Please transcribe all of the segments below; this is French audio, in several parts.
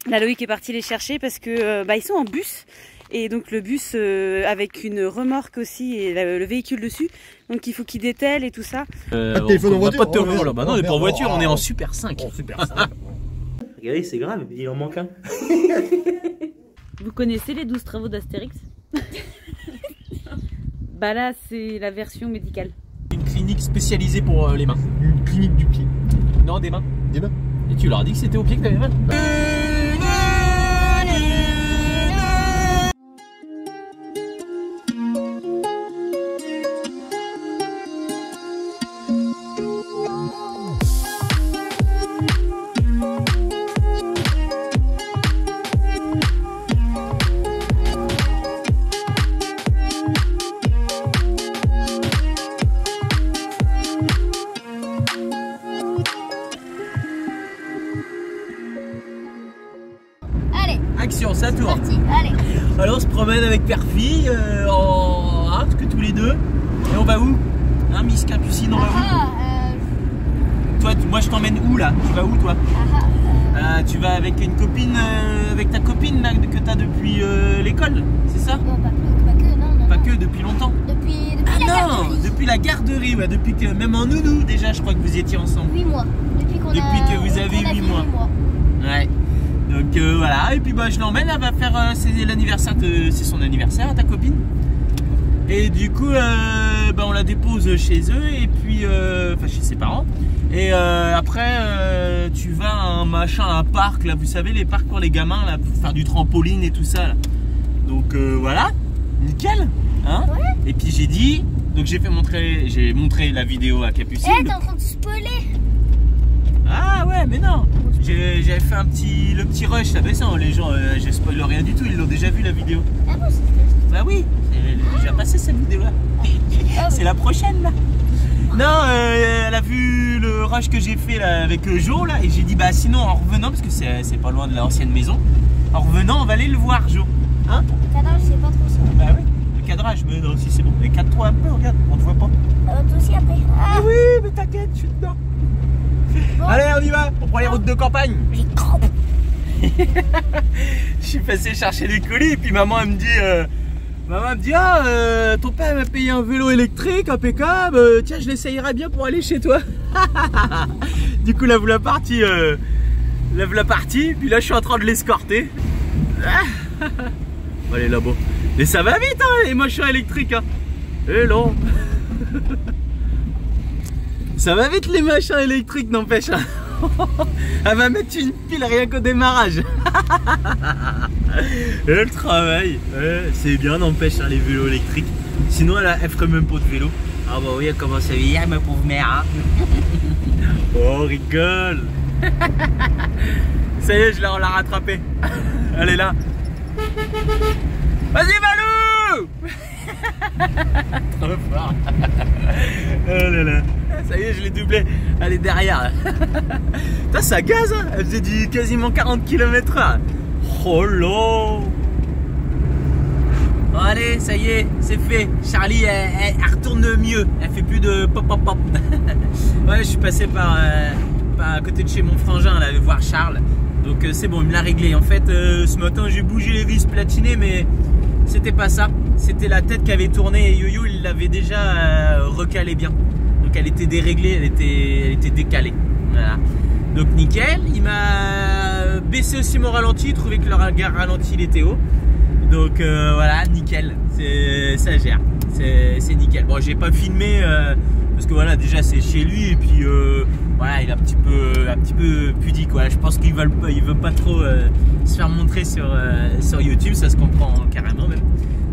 Là, Loïc est parti les chercher parce que ils sont en bus. Et donc le bus avec une remorque aussi et le véhicule dessus. Donc il faut qu'il dételle et tout ça. Pas de téléphone en voiture. Pas de téléphone là-bas. Non, on n'est pas en voiture, on est en Super 5. Oh, Super 5. Regardez, c'est grave, il en manque un. Vous connaissez les 12 travaux d'Astérix? Bah là, c'est la version médicale. Une clinique spécialisée pour les mains. Une clinique du pied. Non, des mains. Des mains. Et tu leur as dit que c'était au pied que t'avais mal? Action, ça tourne. Allez. Alors on se promène avec Père-Fille en Arc tous les deux. Et on va où? Hein, Miss Capucine, on va où? Toi, moi je t'emmène où là? Tu vas où toi? Tu vas avec une copine, avec ta copine là que t'as depuis l'école, c'est ça? Non, pas que, non. Pas que, depuis longtemps? Depuis Ah la non, garderie. depuis la garderie, ouais, depuis que même en nounou déjà je crois que vous étiez ensemble. 8 mois. Depuis que vous avez 8 mois. Ouais. Donc voilà, et puis bah je l'emmène, elle va faire c'est l'anniversaire c'est son anniversaire à ta copine. Et du coup on la dépose chez eux et puis enfin chez ses parents. Et après tu vas à un parc là, vous savez les parcs pour les gamins là, pour faire du trampoline et tout ça là. Donc voilà, nickel, hein. Ouais. Et puis j'ai dit, donc j'ai montré la vidéo à Capucine. Eh, t'es en train de spoiler. Ah ouais, mais non, j'avais fait le petit rush, ça fait ça, les gens, je spoil rien du tout, ils l'ont déjà vu la vidéo. Ah bon, c'est Bah oui, j'ai déjà passé cette vidéo là. C'est la prochaine là. Non, elle a vu le rush que j'ai fait là, avec Jo là, et j'ai dit bah sinon en revenant, parce que c'est pas loin de l'ancienne maison, en revenant on va aller le voir Jo. Hein? Le cadrage, c'est pas trop ça. Bah oui, le cadrage, mais non, si c'est bon, mais cadre-toi un peu, regarde, on te voit pas. Toi aussi après. Ah oui, mais t'inquiète, je suis dedans. Bon. Allez, on y va, on prend les routes de campagne. Je suis passé chercher les colis et puis maman elle me dit ah ton père m'a payé un vélo électrique impeccable, tiens je l'essayerai bien pour aller chez toi. Du coup la voilà partie puis là je suis en train de l'escorter. Allez là-bas, mais ça va vite hein, les machins électriques hein. Et non. Ça va vite les machins électriques, n'empêche. Elle va mettre une pile rien qu'au démarrage. Et le travail, c'est bien, n'empêche les vélos électriques. Sinon elle ferait même pas de vélo. Ah bah oui, elle commence à vieillir ma pauvre mère. Hein. Oh rigole. Ça y est, on l'a rattrapée. Elle est là. Vas-y Valou. Trop fort. Oh là là. Ça y est, je l'ai doublé. Elle est derrière. Putain, ça gaz, hein. Elle faisait quasiment 40 km/h. Oh là. Bon, allez, ça y est, c'est fait. Charlie, elle retourne mieux. Elle fait plus de pop pop pop. Ouais, je suis passé par à côté de chez mon frangin, là, voir Charles. Donc c'est bon, il me l'a réglé. En fait, ce matin, j'ai bougé les vis platinées, mais c'était pas ça. C'était la tête qui avait tourné et Yo-Yo, il l'avait déjà recalé bien. Donc elle était déréglée, elle était décalée. Voilà. Donc nickel, il m'a baissé aussi mon ralenti, il trouvait que le ralenti il était haut. Donc voilà, nickel, ça gère, c'est nickel. Bon, j'ai pas filmé parce que voilà, déjà c'est chez lui et puis voilà, il est un petit peu pudique. Voilà, je pense qu'il veut pas trop se faire montrer sur YouTube, ça se comprend carrément même.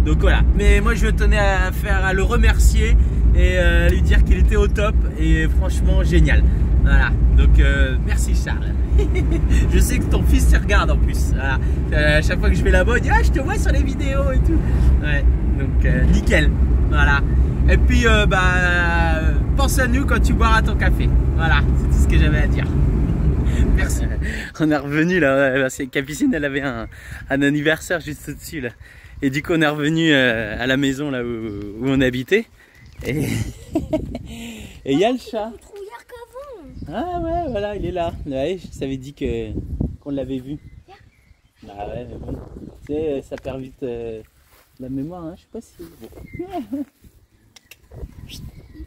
Donc voilà, mais moi je tenais à le remercier et lui dire qu'il était au top et franchement génial. Voilà, donc merci Charles. Je sais que ton fils te regarde en plus. Voilà. À chaque fois que je vais là-bas, il dit ah je te vois sur les vidéos et tout. Ouais, donc nickel. Voilà. Et puis pense à nous quand tu boiras ton café. Voilà, c'est tout ce que j'avais à dire. Merci. On est revenu là, c'est Capucine, elle avait un anniversaire juste au-dessus là. Et du coup on est revenu à la maison là où on habitait. Et il y a le chat. Qu'avant. Ah ouais, voilà, il est là. Ouais, je t'avais dit qu'on l'avait vu. Bah ouais, mais bon, tu sais, ça perd vite la mémoire, hein, je sais pas si... Bon,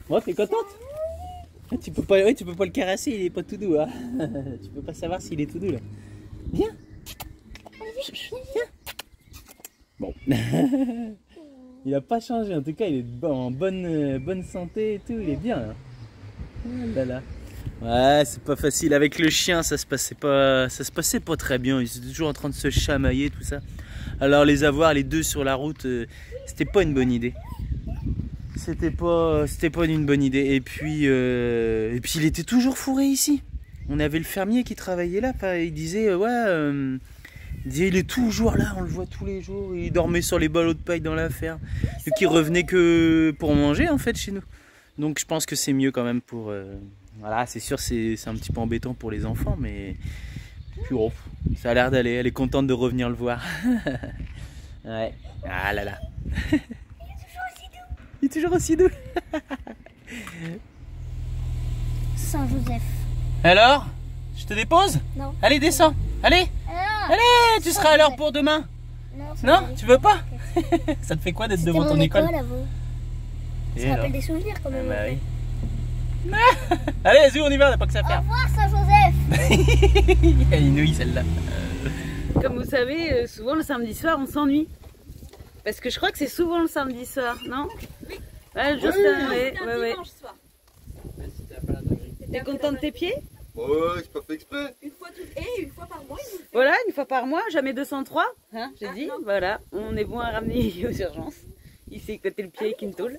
bon t'es contente? Tu peux pas le caresser, il est pas tout doux, hein. Tu peux pas savoir s'il est tout doux, là. Viens. Viens. Bon. Il a pas changé, en tout cas, il est en bonne santé et tout, il est bien, là. Oh là là. Ouais, c'est pas facile. Avec le chien, ça se passait pas très bien. Ils étaient toujours en train de se chamailler, tout ça. Alors les avoir les deux sur la route, c'était pas une bonne idée. C'était pas une bonne idée. Et puis il était toujours fourré ici. On avait le fermier qui travaillait là. Il disait il est toujours là. On le voit tous les jours. Il dormait sur les ballots de paille dans la ferme. Et qu'il revenait que pour manger en fait chez nous. Donc je pense que c'est mieux quand même pour. Voilà, c'est sûr, c'est un petit peu embêtant pour les enfants, mais puis, oh, ça a l'air d'aller. Elle est contente de revenir le voir. Ouais. Ah là là. Il est toujours aussi doux. Saint-Joseph. Alors, je te dépose? Non. Allez, descends. Allez, allez, tu seras à l'heure pour demain. Non, tu veux pas? Ça te fait quoi d'être devant ton école? Ça rappelle des souvenirs quand même. Bah oui. Allez, vas-y, on y va, on n'a pas que ça à faire. Au revoir Saint-Joseph. Il y a une ouïe celle-là. Comme vous savez, souvent le samedi soir on s'ennuie. Parce que je crois que c'est souvent le samedi soir, non? Oui. Ouais, juste ouais. Dimanche soir. T'es content de tes pieds? Ouais, c'est pas fait exprès. Une fois par mois, il nous le fait. Voilà, une fois par mois, jamais 203. Hein, j'ai dit, voilà, on est bon à ramener aux urgences. Il s'est éclaté le pied avec une tôle.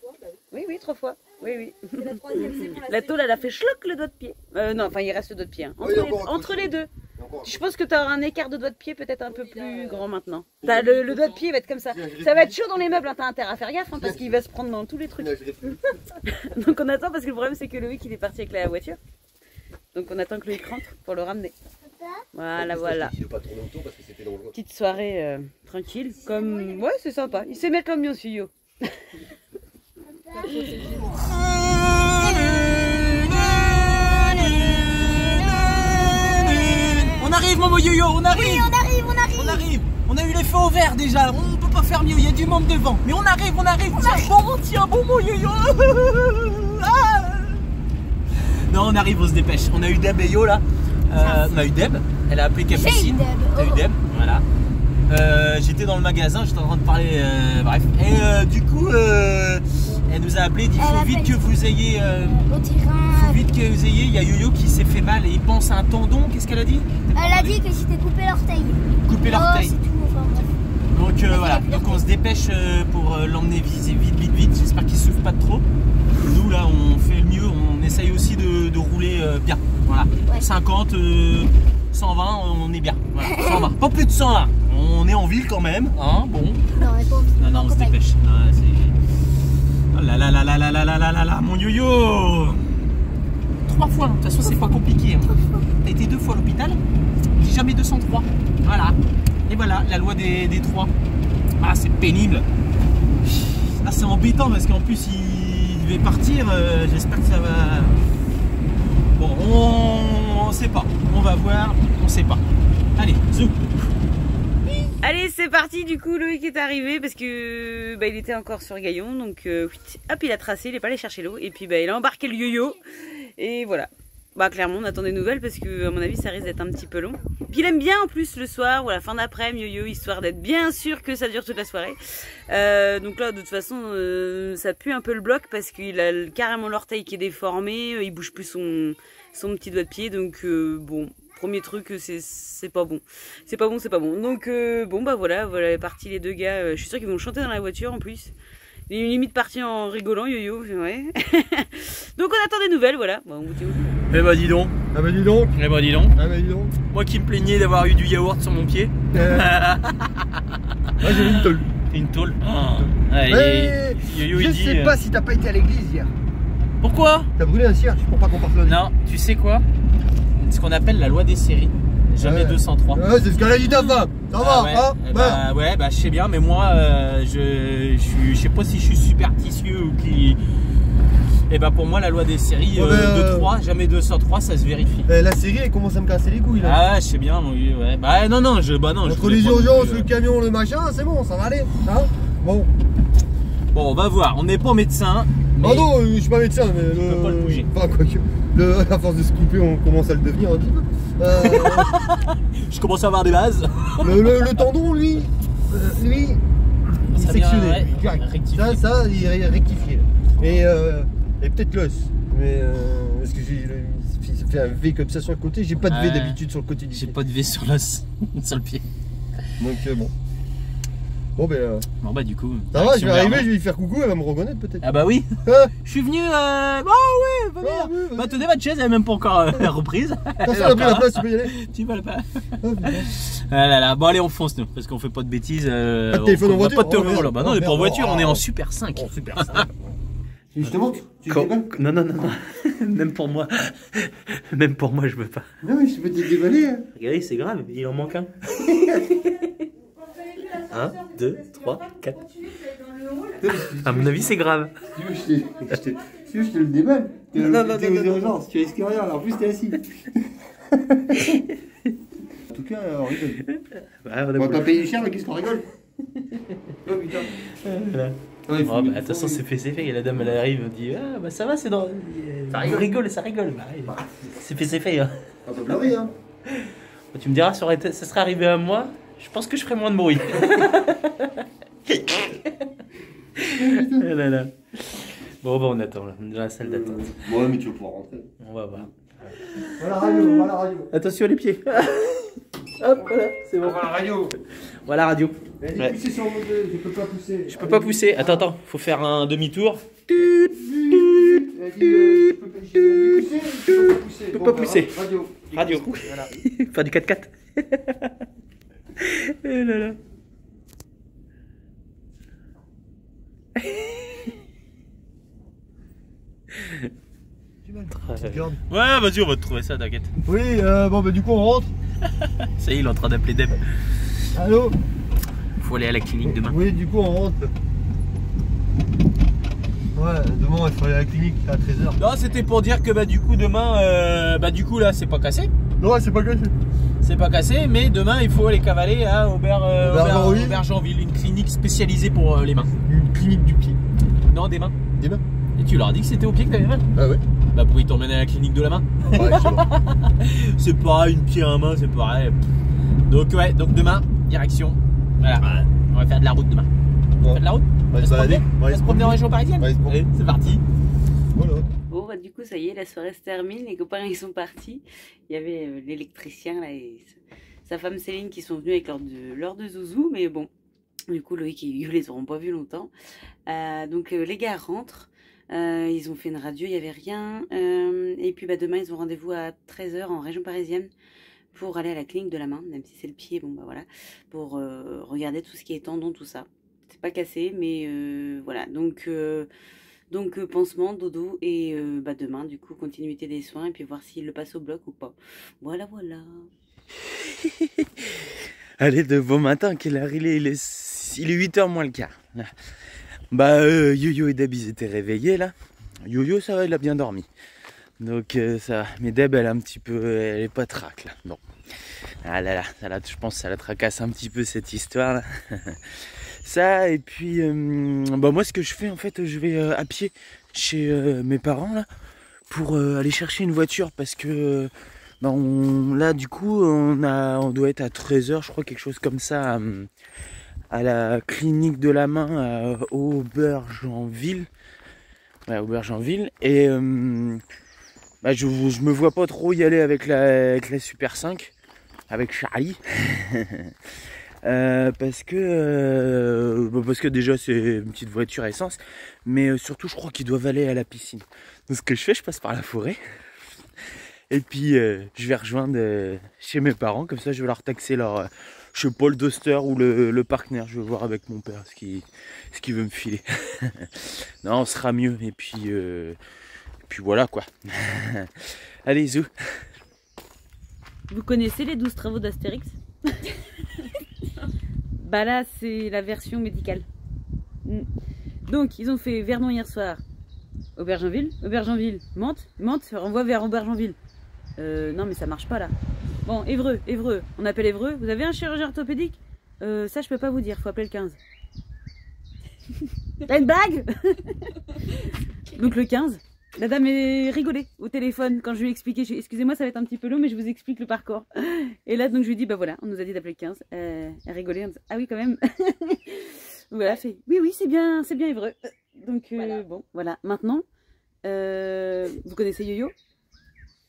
Oui, 3 fois. Oui. C'est la troisième, c'est pour La tôle, elle a fait schlock le doigt de pied. Non, enfin, il reste le doigt de pied. Hein. Entre les deux. Je pense que tu auras un écart de doigt de pied peut-être un peu plus grand maintenant. As le doigt de pied va être comme ça. Ça va être chaud dans les meubles, hein. T'as intérêt à faire gaffe hein, parce qu'il va se prendre dans tous les trucs. Donc on attend parce que le problème c'est que Loïc il est parti avec la voiture. Donc on attend que Loïc rentre pour le ramener. Voilà. Petite soirée tranquille. Comme... Ouais, c'est sympa. Il sait mettre l'ambiance, Yo. On arrive, Momo Yo-Yo, on arrive. Oui, on arrive. On a eu les feux au vert déjà, on peut pas faire mieux, il y a du monde devant. Mais on arrive. Tiens, bon Yo-Yo. Non, on arrive, on se dépêche. On a eu Deb et Yo là. On a eu Deb, elle a appelé Capucine. On a eu Deb, voilà. J'étais dans le magasin, j'étais en train de parler, bref. Et du coup, elle nous a appelé, dit faut vite que vous ayez. Au terrain. Faut vite que vous ayez. Il y a Yo-Yo qui s'est fait mal et il pense à un tendon. Qu'est-ce qu'elle a dit? Elle a dit que c'était coupé l'orteil. Couper l'orteil. C'est tout, enfin bref. Donc voilà, donc on se dépêche pour l'emmener vite. J'espère qu'il souffre pas de trop. Nous là, on fait le mieux, on essaye aussi de rouler bien. Voilà, Ouais. 50, 120, on est bien. Voilà, 120, pas plus de 120. On est en ville quand même, hein, bon. Non, on est pas Non, on se dépêche. Non, c'est... Oh là là, mon Yo-Yo. 3 fois, de toute façon c'est pas compliqué. Hein. T'as été 2 fois à l'hôpital, dis jamais 203. Voilà. Et voilà, la loi des 3. Ah, c'est pénible. Ah, c'est embêtant parce qu'en plus il devait partir. J'espère que ça va. Bon, on sait pas. On va voir, on sait pas. Allez, zou. Allez, c'est parti. Du coup, Loïc est arrivé parce que il était encore sur Gaillon. Donc, hop, il a tracé, il est pas allé chercher l'eau. Et puis, il a embarqué le Yo-Yo. Et voilà. Clairement, on attend des nouvelles parce que, à mon avis, ça risque d'être un petit peu long. Puis, il aime bien en plus le soir ou à la fin d'après-midi, Yo-Yo, histoire d'être bien sûr que ça dure toute la soirée. Donc là, de toute façon, ça pue un peu le bloc parce qu'il a carrément l'orteil qui est déformé. Il bouge plus son petit doigt de pied. Donc, bon. Premier truc, c'est pas bon. C'est pas bon. Donc, voilà, parti les deux gars. Je suis sûre qu'ils vont chanter dans la voiture en plus. Il est limite parti en rigolant, Yo-Yo. Ouais. Donc, on attend des nouvelles, voilà. Bon, on vous dit où. Eh bah dis donc. Ah bah dis donc. Moi qui me plaignais d'avoir eu du yaourt sur mon pied. Ah, j'ai vu une tôle. Une tôle. Je sais pas si t'as pas été à l'église hier. Pourquoi? T'as brûlé un cierge pour pas qu'on parte lundi. Non, tu sais quoi? Ce qu'on appelle la loi des séries. Jamais 203. Ouais, c'est ce qu'elle a dit ta femme. Ça va, ouais. hein? Je sais bien, mais moi, je sais pas si je suis superstitieux ou qui. Et bah pour moi la loi des séries de 3, jamais 203, ça se vérifie. La série elle commence à me casser les couilles là. Ah je sais bien, ouais. Bah non, non, Entre les urgences, le camion, le machin, c'est bon, ça va aller. Hein, bon. Bon, on va voir, on n'est pas médecin. Mais... Ah non, je suis pas médecin, mais je peux pas le bouger. Enfin, quoique. À force de se couper, on commence à le devenir un petit peu. Je commence à avoir des bases. Le tendon, lui, il est sectionné. Ça, il est rectifié. Et peut-être l'os. Mais parce que ça fait un V comme ça sur le côté. J'ai pas de V d'habitude sur le côté du pied. J'ai pas de V sur l'os, sur le pied. Donc bon. Bon bah du coup. Ça va, je vais arriver, je vais lui faire coucou, elle va me reconnaître peut-être. Ah bah oui. Je suis venu. Bah ouais, va bien. Bah tenez votre chaise, elle est même pas encore reprise. Ça a pris la place, tu peux y aller. Tu vas pas. Ah là là, bon allez on fonce nous, parce qu'on fait pas de bêtises. Pas de téléphone en voiture. Pas de téléphone là. Bah non, on est pas en voiture, on est en Super 5. Oh, Super 5. Je te montre. Non, non, non, non. Même pour moi. Même pour moi, je veux pas. Non mais je peux te déballer. Hein. Regardez, c'est grave, il en manque un. 1, 2, 3, 4. À mon avis, c'est grave. Si tu veux, je te le déballe. T'es aux urgences, tu risques rien, en plus t'es assis. En tout cas, on rigole. On va pas payer cher, mais qu'est-ce qu'on rigole? Oh putain. Oh, bah, de toute façon, c'est fait. Et la dame, elle arrive, elle dit ah, bah ça va, c'est dans. Ça rigole. Bah, c'est fait. Hein. On peut pleurer, hein. Tu me diras, ça serait arrivé à moi, je pense que je ferais moins de bruit. Là. Bon, bah, on attend, là. On est dans la salle d'attente. Ouais, mais tu vas pouvoir rentrer. On va voir. Voilà la radio, Attention les pieds. Hop, voilà, c'est bon. Voilà la radio. Voilà la radio. Vas-y, poussez sur mon deux, je peux pas pousser. Je peux pas pousser. Attends, faut faire un demi-tour. Je peux pas pousser. Radio. Voilà. Faire du 4x4. Et là. Ouais, vas-y, on va te trouver ça, t'inquiète. Oui, bon, bah du coup, on rentre. Ça y est, il est en train d'appeler Deb. Allô? Faut aller à la clinique demain. Oui, du coup, on rentre. Ouais, demain, il faut aller à la clinique à 13h. Non, c'était pour dire que bah du coup, demain, bah du coup, là, c'est pas cassé. Non, c'est pas cassé. C'est pas cassé, mais demain, il faut aller cavaler à Aubergenville, une clinique spécialisée pour les mains. Une clinique du pied. Non, des mains. Des mains? Et tu leur as dit que c'était au pied que t'avais mal? Ah ouais. Bah pourquoi ils t'emmènent à la clinique de la main? Ouais, je sais pas. C'est pareil, une pied à un main, c'est pareil. Donc ouais, donc demain, direction. Voilà, on va faire de la route demain. On va faire de la route? On va se balader. On va se promener en région parisienne? Allez, c'est parti. Voilà. Bon bah du coup ça y est, la soirée se termine, les copains ils sont partis. Il y avait l'électricien là et sa femme Céline qui sont venus avec leur de zouzou, mais bon, du coup Loïc et Hugo les auront pas vus longtemps. Donc les gars rentrent. Ils ont fait une radio, il n'y avait rien. Et puis bah, demain, ils ont rendez-vous à 13h en région parisienne pour aller à la clinique de la main, même si c'est le pied, bon bah voilà, pour regarder tout ce qui est tendon, tout ça. C'est pas cassé, mais voilà. Donc pansement, dodo, et bah, demain, du coup, continuité des soins, et puis voir s'il le passe au bloc ou pas. Voilà. Allez, de bon matin, quelle heure il est? Il est 8h moins le quart. Bah Yo-Yo et Deb ils étaient réveillés là. Yo-Yo ça va, il a bien dormi. Donc ça va. Mais Deb elle est un petit peu, elle est pas trac là. Bon. Ah là, je pense que ça la tracasse un petit peu cette histoire là. Ça et puis bah moi ce que je fais en fait, je vais à pied chez mes parents là pour aller chercher une voiture parce que bah, là du coup on doit être à 13h je crois, quelque chose comme ça. À la clinique de la main à Aubergenville. Ouais, Aubergenville. Et bah, je me vois pas trop y aller avec la Super 5. Avec Charlie. Parce que déjà c'est une petite voiture à essence. Mais surtout je crois qu'ils doivent aller à la piscine. Donc ce que je fais, je passe par la forêt. Et puis je vais rejoindre chez mes parents. Comme ça je vais leur taxer leur... je sais pas, le Duster ou le Partner, je vais voir avec mon père ce qu'il veut me filer. Non, on sera mieux. Et puis voilà quoi. Allez, zou. Vous connaissez les 12 travaux d'Astérix? Bah là, c'est la version médicale. Donc, ils ont fait Vernon hier soir, Aubergenville, Aubergenville, Mantes, renvoie vers Aubergenville. Non mais ça marche pas là. Bon, Évreux, on appelle Évreux. Vous avez un chirurgien orthopédique? Ça je peux pas vous dire, faut appeler le 15. T'as une blague? Donc le 15, la dame est rigolée au téléphone quand je lui ai expliqué. Excusez-moi, ça va être un petit peu long, mais je vous explique le parcours. Et là donc je lui ai dit, bah voilà, on nous a dit d'appeler le 15. Elle rigolait, ah oui quand même. Voilà, fait, oui c'est bien Évreux. Donc voilà. Bon, voilà, maintenant, vous connaissez Yo-Yo?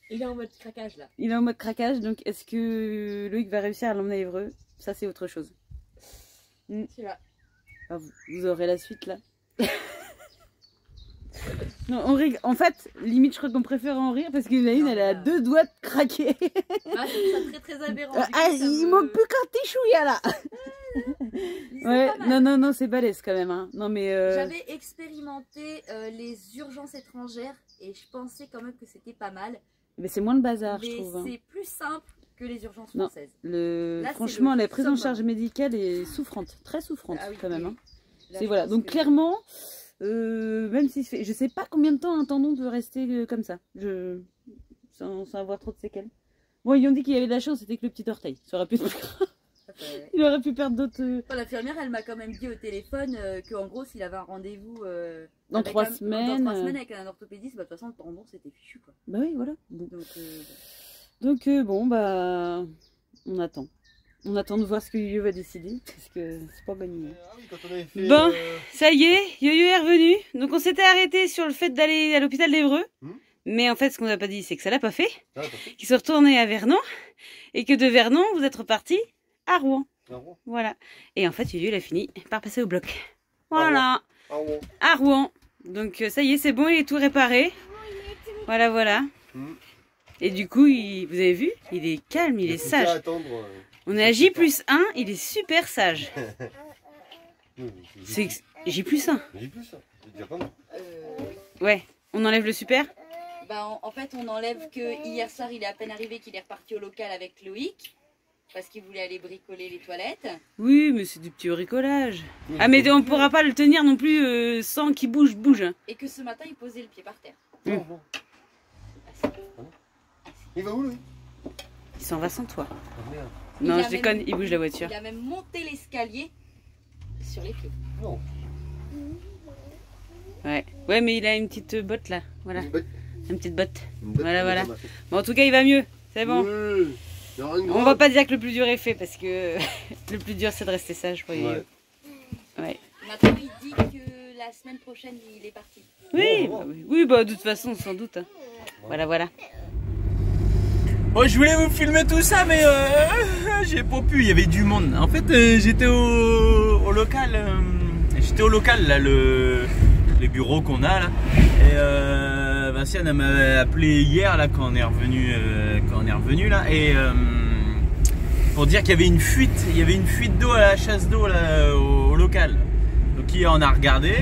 Il est en mode craquage là. Il est en mode craquage, donc est-ce que Loïc va réussir à l'emmener à Évreux? Ça c'est autre chose. Tu vas. Ah, vous aurez la suite là. Non, on rigole. En fait, limite je crois qu'on préfère en rire parce qu'une elle a 2 doigts de craquer. Ah, je trouve ça très aberrant. Il manque plus qu'un petit chouïa là. Ouais, non, c'est balèze quand même. Hein. Non, mais j'avais expérimenté les urgences étrangères et je pensais quand même que c'était pas mal. Mais c'est moins le bazar, mais je trouve. c'est plus simple que les urgences non, françaises. Là, franchement, la prise en charge médicale est souffrante, très souffrante quand même. Hein. C'est voilà. Donc clairement, même si je sais pas combien de temps un tendon peut rester comme ça, sans avoir trop de séquelles. Bon, ils ont dit qu'il y avait de la chance, c'était que le petit orteil. Ça aurait pu être plus grave. Il aurait pu perdre d'autres. L'infirmière, elle m'a quand même dit au téléphone qu'en gros, s'il avait un rendez-vous dans 3 semaines avec un orthopédiste, bah, de toute façon, le tendon c'était fichu quoi. Bah oui, voilà. Bon. Donc bon, bah on attend. On attend de voir ce que Yo-Yo va décider parce que c'est pas gagné. Bon, ça y est, Yo-Yo est revenu. Donc on s'était arrêté sur le fait d'aller à l'hôpital d'Évreux. Mais en fait, ce qu'on n'a pas dit, c'est que ça l'a pas fait. Qu'ils sont retournés à Vernon et que de Vernon, vous êtes repartis à Rouen. Voilà. Et en fait, Yo-Yo, il a fini par passer au bloc. Voilà. À Rouen. Donc ça y est, c'est bon, il est tout réparé. Voilà. Et du coup, vous avez vu, il est calme, il est sage. On est à J+1, il est super sage. C'est J+1. Ouais. On enlève le super? Bah, en fait, on enlève que hier soir, il est à peine arrivé qu'il est reparti au local avec Loïc. Parce qu'il voulait aller bricoler les toilettes. Oui, mais c'est du petit bricolage. Ah, mais on ne pourra pas le tenir non plus sans qu'il bouge. Et que ce matin, il posait le pied par terre. Bon. Il va où, lui? Il s'en va sans toi. Oh, merde. Non, je déconne, il bouge la voiture. Il a même monté l'escalier sur les pieds. Non. Ouais, mais il a une petite botte là. Voilà. Une petite botte. Voilà. Bon, en tout cas, il va mieux. C'est bon. Oui. On va pas dire que le plus dur est fait parce que le plus dur c'est de rester sage. Ouais. Maintenant il dit que la semaine prochaine il est parti. Oui, bah de toute façon sans doute. Hein. Voilà. Bon, je voulais vous filmer tout ça mais j'ai pas pu, il y avait du monde. En fait j'étais au local, j'étais au local là, les bureaux qu'on a là. Et Vinciane m'a appelé hier là quand on est revenu là et pour dire qu'il y avait une fuite d'eau à la chasse d'eau là au local. Donc hier on a regardé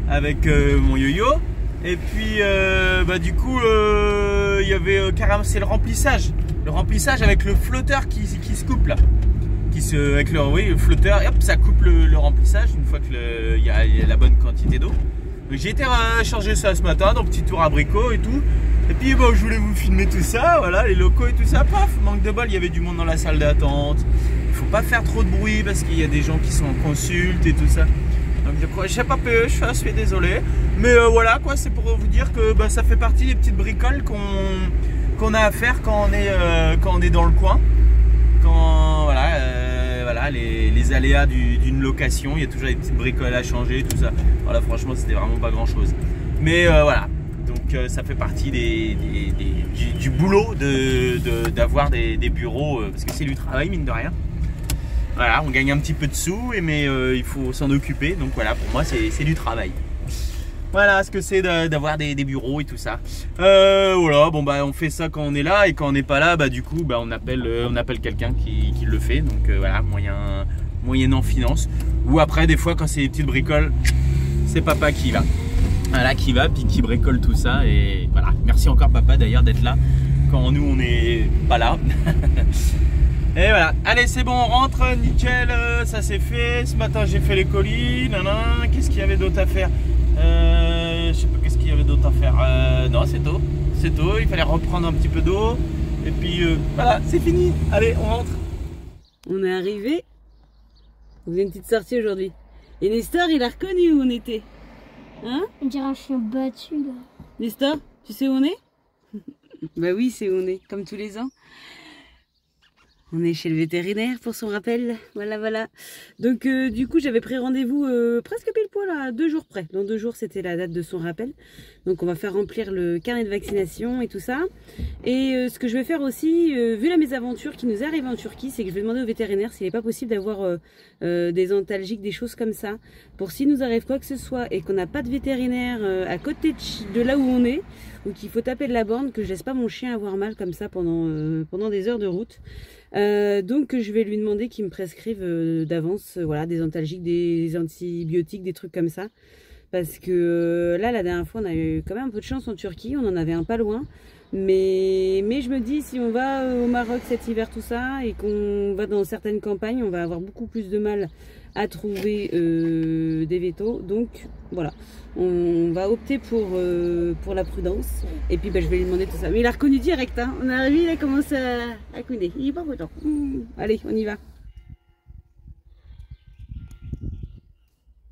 avec mon Yo-Yo et puis du coup il y avait carrément c'est le remplissage avec le flotteur qui se coupe là, avec le flotteur et hop ça coupe le remplissage une fois que il y a la bonne quantité d'eau. J'ai été changer ça ce matin, donc petit tour à Brico et tout. Et puis bon, je voulais vous filmer tout ça, voilà, les locaux et tout ça. Paf, manque de bol, il y avait du monde dans la salle d'attente. Il faut pas faire trop de bruit parce qu'il y a des gens qui sont en consulte et tout ça. Donc je sais pas, je suis désolé. Mais voilà quoi, c'est pour vous dire que ça fait partie des petites bricoles qu'on a à faire quand on est dans le coin. Voilà, les aléas d'une location, il y a toujours des petites bricoles à changer, tout ça. Voilà, franchement, c'était vraiment pas grand chose. Mais voilà, donc ça fait partie du boulot d'avoir des bureaux, parce que c'est du travail, mine de rien. Voilà, on gagne un petit peu de sous, mais il faut s'en occuper. Donc voilà, pour moi, c'est du travail. Voilà ce que c'est d'avoir des bureaux et tout ça. Voilà, bon on fait ça quand on est là et quand on n'est pas là, du coup on appelle quelqu'un qui le fait. Donc voilà, moyennant finance. Ou après des fois quand c'est des petites bricoles, c'est papa qui va. Voilà, qui va puis qui bricole tout ça et voilà. Merci encore papa d'ailleurs d'être là quand nous on n'est pas là. Et voilà, allez c'est bon, on rentre, nickel, ça c'est fait. Ce matin j'ai fait les colis, qu'est-ce qu'il y avait d'autre à faire? je sais pas qu'est-ce qu'il y avait d'autre à faire. Non, c'est tôt. C'est tôt, il fallait reprendre un petit peu d'eau. Et puis voilà, c'est fini. Allez, on rentre. On est arrivé. On faisait une petite sortie aujourd'hui. Et Nestor, il a reconnu où on était. Hein? On dirait un chien battu là. Nestor, tu sais où on est? Bah oui, c'est où on est, comme tous les ans. On est chez le vétérinaire pour son rappel. Voilà, voilà. Donc, du coup, j'avais pris rendez-vous presque pile poil à 2 jours près. Dans 2 jours, c'était la date de son rappel. Donc, on va faire remplir le carnet de vaccination et tout ça. Et ce que je vais faire aussi, vu la mésaventure qui nous est arrivée en Turquie, c'est que je vais demander au vétérinaire s'il n'est pas possible d'avoir des antalgiques, des choses comme ça. Pour s'il nous arrive quoi que ce soit et qu'on n'a pas de vétérinaire à côté de là où on est, ou qu'il faut taper de la borne, que je laisse pas mon chien avoir mal comme ça pendant des heures de route. Donc je vais lui demander qu'il me prescrive d'avance voilà, des antalgiques, des antibiotiques, des trucs comme ça. Parce que là, la dernière fois, on a eu quand même un peu de chance en Turquie, on en avait un pas loin. Mais je me dis, si on va au Maroc cet hiver, tout ça, et qu'on va dans certaines campagnes, on va avoir beaucoup plus de mal à trouver des vétos. Donc voilà, on va opter pour la prudence. Et puis je vais lui demander tout ça. Mais il a reconnu direct, hein. On est arrivé, il a commencé à couiner. Il est pas content. Allez, on y va.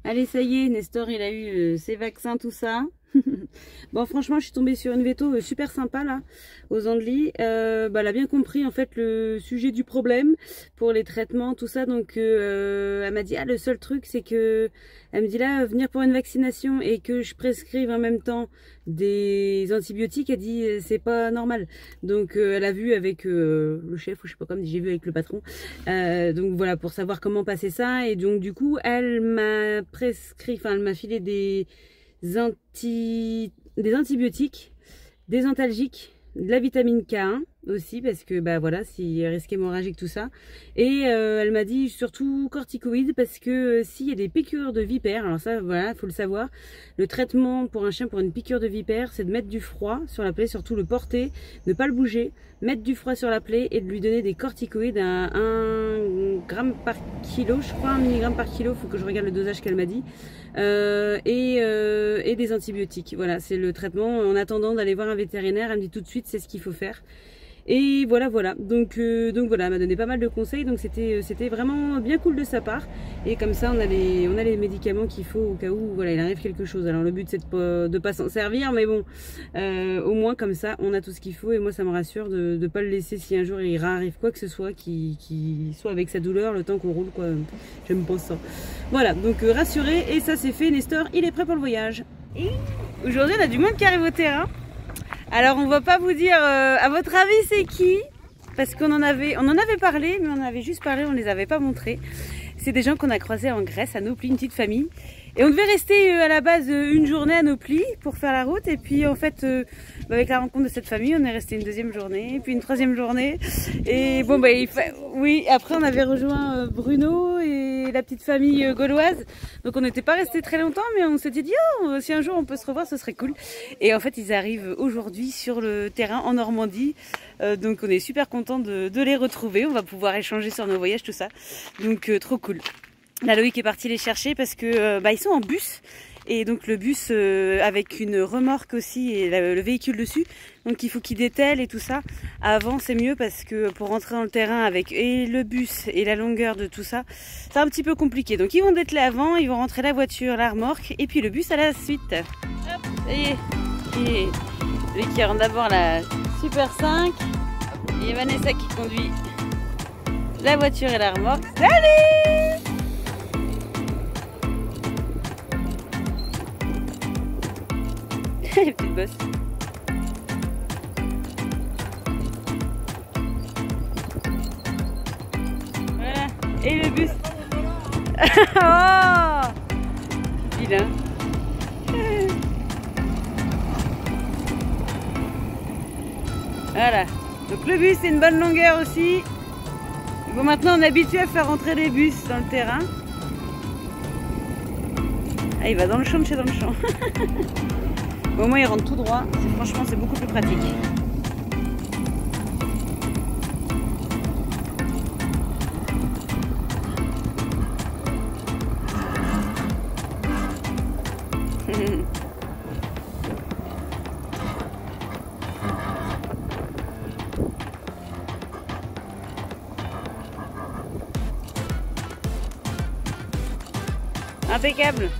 Allez, ça y est, Nestor, il a eu ses vaccins, tout ça. Bon, franchement, je suis tombée sur une véto super sympa là, aux Andelys. Elle a bien compris en fait le sujet du problème pour les traitements, tout ça. Donc, elle m'a dit, le seul truc, c'est que elle me dit là, venir pour une vaccination et que je prescrive en même temps des antibiotiques, elle dit c'est pas normal. Donc, elle a vu avec le chef, ou je sais pas comme j'ai vu avec le patron. Donc voilà, pour savoir comment passer ça. Et donc du coup, elle m'a prescrit, enfin, elle m'a filé des antibiotiques, des antalgiques, de la vitamine K1 aussi, parce que voilà, si risque hémorragique, tout ça. Et elle m'a dit surtout corticoïdes, parce que s'il y a des piqûres de vipères, alors ça voilà, faut le savoir, le traitement pour un chien pour une piqûre de vipère, c'est de mettre du froid sur la plaie, surtout le porter, ne pas le bouger, mettre du froid sur la plaie et de lui donner des corticoïdes à 1 gramme par kilo, je crois 1 milligramme par kilo, faut que je regarde le dosage qu'elle m'a dit. Et des antibiotiques. Voilà, c'est le traitement. En attendant d'aller voir un vétérinaire, elle me dit tout de suite c'est ce qu'il faut faire. Et voilà. Donc voilà, elle m'a donné pas mal de conseils. Donc c'était vraiment bien cool de sa part. Et comme ça, on a les médicaments qu'il faut au cas où voilà, il arrive quelque chose. Alors le but c'est de pas s'en servir, mais bon, au moins comme ça, on a tout ce qu'il faut. Et moi, ça me rassure de ne pas le laisser si un jour il arrive quoi que ce soit, qui soit avec sa douleur le temps qu'on roule, quoi. Je me pense ça. Voilà, donc rassuré. Et ça c'est fait. Nestor, il est prêt pour le voyage. Aujourd'hui, on a du monde qui arrive au terrain. Alors on va pas vous dire à votre avis c'est qui, parce qu'on en avait parlé, mais on avait juste parlé, on les avait pas montrés. C'est des gens qu'on a croisés en Grèce à Nauplie, une petite famille. Et on devait rester à la base une journée à Nauplie pour faire la route. Et puis en fait, avec la rencontre de cette famille, on est resté une 2e journée, puis une 3e journée. Et bon, oui, après on avait rejoint Bruno et la petite famille gauloise. Donc on n'était pas resté très longtemps, mais on s'était dit, oh, si un jour on peut se revoir, ce serait cool. Et en fait, ils arrivent aujourd'hui sur le terrain en Normandie. Donc on est super content de les retrouver. On va pouvoir échanger sur nos voyages, tout ça. Donc trop cool. Là, Loïc est parti les chercher parce que ils sont en bus. Et donc le bus avec une remorque aussi et le véhicule dessus. Donc il faut qu'il dételle et tout ça. Avant c'est mieux parce que pour rentrer dans le terrain avec et le bus et la longueur de tout ça, c'est un petit peu compliqué. Donc ils vont dételer avant, ils vont rentrer la voiture, la remorque et puis le bus à la suite. Hop, ça y est. Lui qui rentre d'abord la Super 5. Et Vanessa qui conduit la voiture et la remorque. Salut! Les petites bosses. Voilà. Et le bus. Oh, vilain. Voilà. Donc le bus c'est une bonne longueur aussi. Bon, maintenant on est habitué à faire rentrer les bus dans le terrain. Ah, il va dans le champ de chez dans le champ. Au moins il rentre tout droit, franchement c'est beaucoup plus pratique. Impeccable.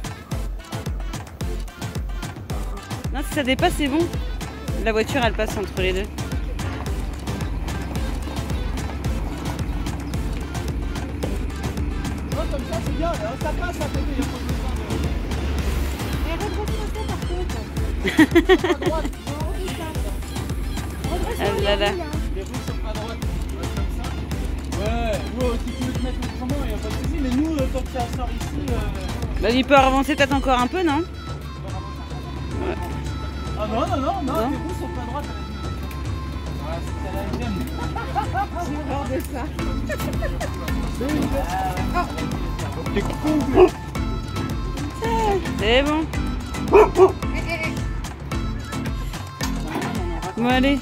Non, si ça dépasse, c'est bon. La voiture, elle passe entre les deux. Non, comme ça, c'est bien. Ça passe à côté. Ah là là. Les roues sont pas droites. Ouais, nous, si tu veux te mettre autrement, il n'y a pas de souci. Mais nous, tant que ça sort ici. Bah, il peut avancer peut-être encore un peu, non? Ouais. Ah non, les roues sont pas droites. Ouais, c'est ça la gamme. J'ai peur de ça. T'es con. C'est bon. Bon, allez.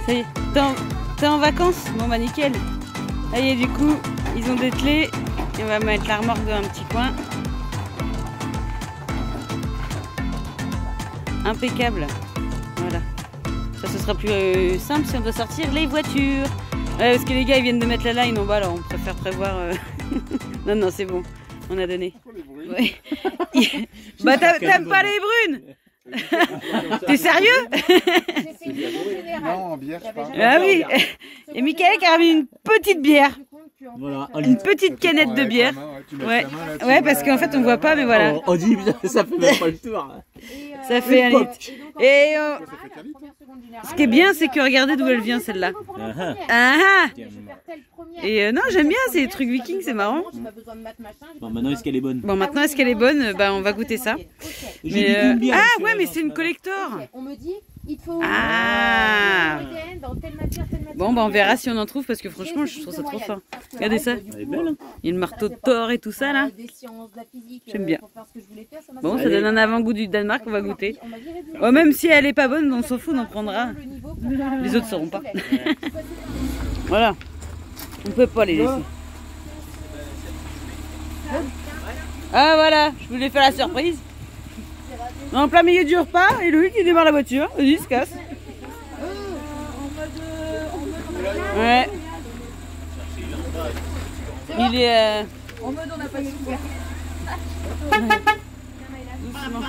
Ça y est. T'es en vacances? Bon, bah, nickel. Ça y est, du coup, ils ont dételé. Et on va mettre la remorque dans un petit coin. Impeccable. Voilà. Ça, ce sera plus simple si on doit sortir les voitures. Ouais, parce que les gars, ils viennent de mettre la line en bas, alors on préfère prévoir. Non, non, c'est bon. On a donné. Ouais. Bah, t'aimes pas les brunes? T'es sérieux? Non, en bière, je parle. Ah oui. Et Michael qui a mis une petite bière. Voilà, Une petite canette de bière. Ouais, ouais, parce qu'en fait on voit pas, mais voilà. On dit, ça fait même pas le tour. Ça fait un litre. Et ce qui est bien, c'est que regardez d'où elle vient celle-là. Ah. Et non, j'aime bien ces trucs vikings, c'est marrant. Bon, maintenant est-ce qu'elle est bonne? Bon, maintenant est-ce qu'elle est bonne? Bah, on va goûter ça. Mais ah ouais, mais c'est une collector. On me dit, il faut Ah. dans telle matière, telle matière. Bon, bah on verra si on en trouve parce que franchement, je trouve ça trop fort. Regardez ça. Elle est belle. Il y a le marteau de Thor et tout ça là. J'aime bien. Bon, ça donne un avant-goût du Danemark, on va goûter. Oh, même si elle est pas bonne, on s'en fout, on en prendra. Les autres sauront pas. Voilà. On peut pas les laisser. Ah voilà, je voulais faire la surprise. En plein milieu du repas, et Louis qui démarre la voiture. Vas-y, il se casse. Ouais. Il est... En mode on n'a pas souffert. Doucement.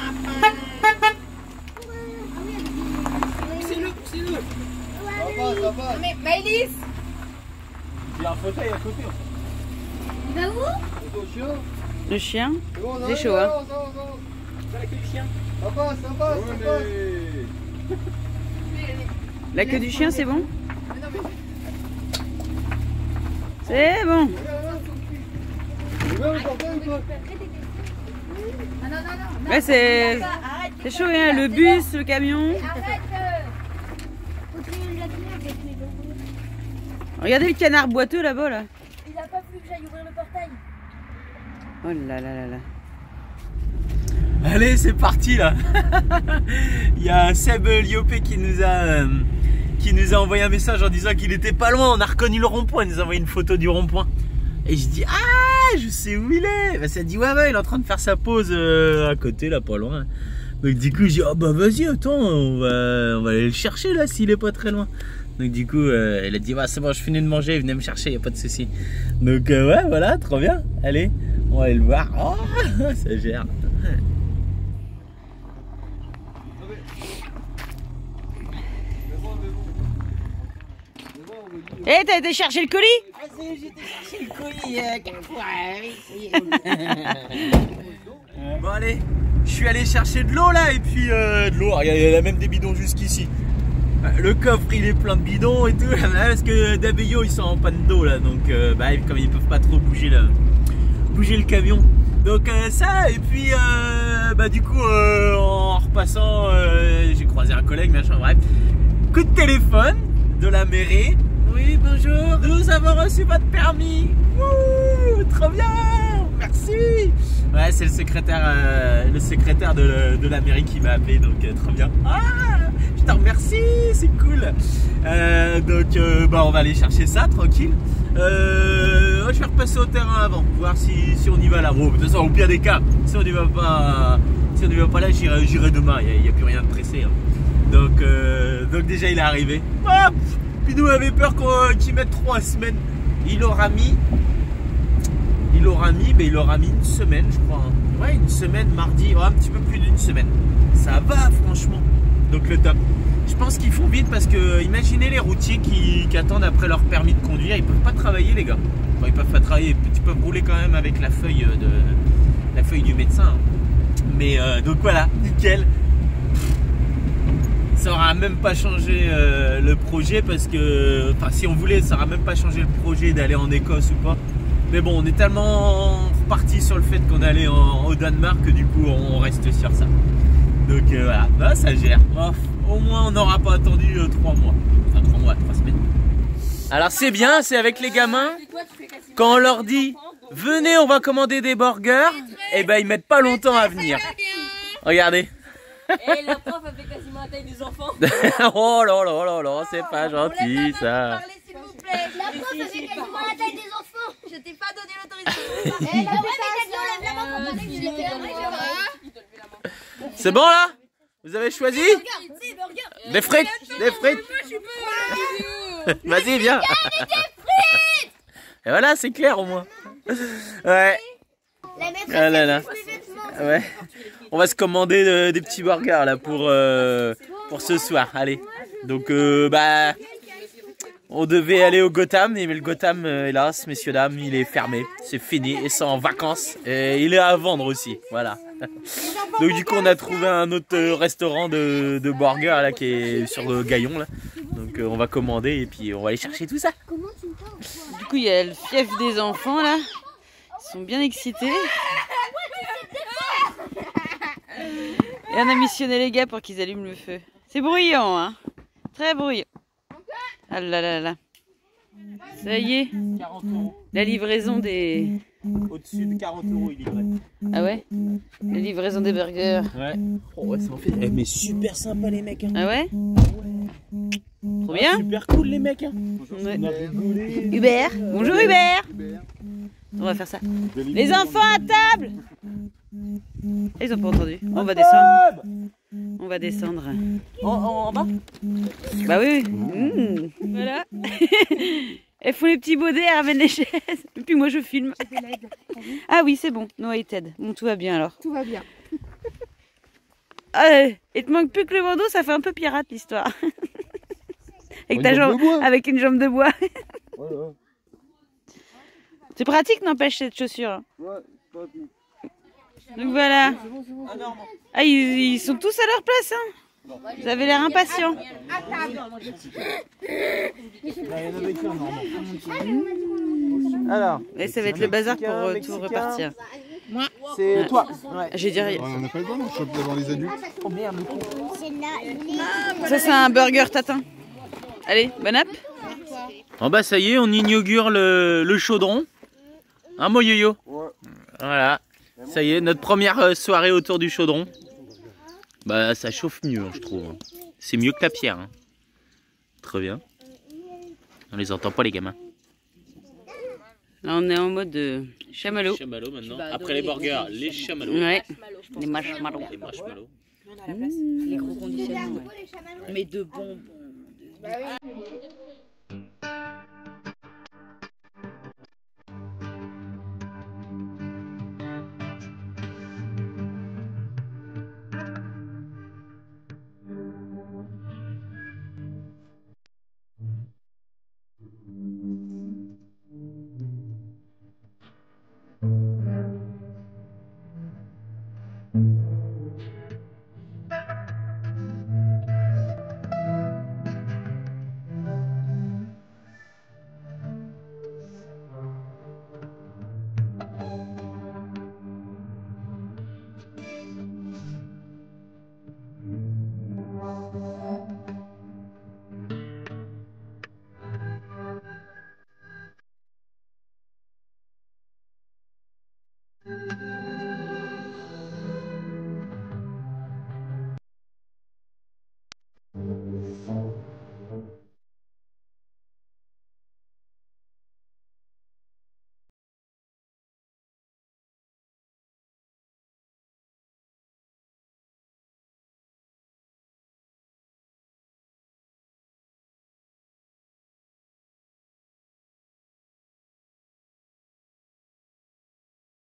Ça va. Mais Maëlys, Il y a un fauteuil à côté. il va où? Le chien, c'est chaud, hein. Ça passe. La queue du chien, c'est bon? C'est bon. Ouais, c'est chaud, hein. Le bus, le camion. Regardez le canard boiteux là-bas, là. Il a pas voulu que j'aille ouvrir le portail. Oh là là là là. Allez, c'est parti là. Il y a Seb Liopé qui nous a envoyé un message en disant qu'il était pas loin. On a reconnu le rond-point. Il nous a envoyé une photo du rond-point. Et je dis, ah, je sais où il est. Bah, ça dit, ouais, il est en train de faire sa pause à côté, là, pas loin. Donc du coup, je dis, oh bah vas-y, attends, on va aller le chercher là, s'il est pas très loin. Donc du coup, elle a dit, ouais, c'est bon, je finis de manger, venez me chercher, y a pas de souci. Donc ouais, voilà, trop bien. Allez, on va aller le voir. Oh, ça gère. Eh, t'as été chercher le colis? J'ai été chercher le colis, bon allez, je suis allé chercher de l'eau là, et puis de l'eau, il y a même des bidons jusqu'ici. Le coffre il est plein de bidons et tout, parce que d'Abeyo ils sont en panne d'eau là, donc bah, comme ils peuvent pas trop bouger le camion. Donc ça, et puis bah du coup en repassant, j'ai croisé un collègue, machin, bref. Coup de téléphone de la mairie. Oui, bonjour, nous avons reçu votre permis. Wouh, trop bien, merci. Ouais, c'est le secrétaire de la mairie qui m'a appelé, donc trop bien. Ah, je te remercie, c'est cool. Donc bah, on va aller chercher ça, tranquille. Je vais repasser au terrain avant, voir si on y va là. Bon, de toute façon, au pire des cas, si on n'y va pas là, j'irai demain, il n'y a plus rien de pressé. Hein. Donc déjà, il est arrivé. Ah, puis nous, on avait peur qu'il mette 3 semaines. Il aura mis mis, mais il aura mis une semaine, je crois. Hein. Ouais, une semaine, mardi, un petit peu plus d'une semaine. Ça va, franchement. Donc le top. Je pense qu'ils font vite parce que imaginez les routiers qui attendent après leur permis de conduire, ils peuvent pas travailler, les gars. Enfin, ils peuvent pas travailler, ils peuvent rouler quand même avec la feuille du médecin. Hein. Mais donc voilà, nickel. Ça aura même pas changé le projet parce que, enfin, si on voulait, ça aura même pas changé le projet d'aller en Écosse ou pas. Mais bon, on est tellement reparti sur le fait qu'on allait au Danemark que du coup, on reste sur ça. Donc voilà, bah, ça gère. Oh, au moins, on n'aura pas attendu 3 mois. Enfin, 3 mois, 3 semaines. Alors c'est bien, c'est avec les gamins. Quand on leur dit, venez, on va commander des burgers, et ben ils mettent pas longtemps à venir. Regardez. Et la prof a fait quasiment la taille des enfants. Oh là là là là, c'est pas gentil ça. S'il vous plaît. La prof a fait quasiment la taille des enfants. Je t'ai pas donné l'autorisation. Lève la main pour parler que je l'ai fait. C'est bon là? Vous avez choisi? Des frites? Des frites? Vas-y, viens. Et voilà, c'est clair au moins. Ouais. Ah là là. Ouais. On va se commander des petits burgers là pour ce soir. Allez. Donc bah on devait aller au Gotham, mais le Gotham, hélas, messieurs dames, il est fermé. C'est fini. Et c'est en vacances. Et il est à vendre aussi. Voilà. Donc du coup on a trouvé un autre restaurant de burgers là qui est sur le Gaillon là. Donc on va commander et puis on va aller chercher tout ça. Du coup il y a le fief des enfants là. Ils sont bien excités. Et on a missionné les gars pour qu'ils allument le feu. C'est bruyant, hein. Très bruyant. Ah là là là. Ça y est. 40 €. La livraison des... Au-dessus de 40 € il livrait. Ah ouais? La livraison des burgers. Ouais. Oh ouais, ça en fait. Eh, mais super sympa les mecs. Hein. Ah ouais? Trop bien. Super cool les mecs. Hein. Ouais. On a rigolé. Hubert. Bonjour Hubert. On va faire ça. Les enfants à table. Ils ont pas entendu. On va descendre. On va descendre. En bas? Bah oui. Mmh. Voilà. Elles font les petits baudets, elles ramènent les chaises. Et puis moi je filme. Ah oui, c'est bon. Noah et Ted. Bon, tout va bien alors. Tout va bien. Il te manque plus que le bandeau, ça fait un peu pirate l'histoire. Avec ta jambe, avec une jambe de bois. Voilà. C'est pratique, n'empêche, cette chaussure. Ouais, c'est pas tout. Donc voilà. Ah, ils sont tous à leur place, hein. Vous avez l'air impatients. Alors, Et ça va être le bazar pour tout repartir. c'est toi. Ouais. J'ai dit rien. On n'a pas le droit, on chope devant les adultes. Oh merde. Ça, c'est un burger tatin. Allez, bon app. Oh bah ça y est, on inaugure le chaudron. Hein, mon yo-yo? Ouais. Voilà. Ça y est, notre première soirée autour du chaudron. Bah ça chauffe mieux, je trouve. C'est mieux que la pierre. Hein. Très bien. On les entend pas les gamins. Là, on est en mode chamallow. Chamallow maintenant. Après les burgers, les chamallows. Ouais, les marshmallows. Les marshmallows. Les gros conditionnements. Ouais. Mais de bonbons.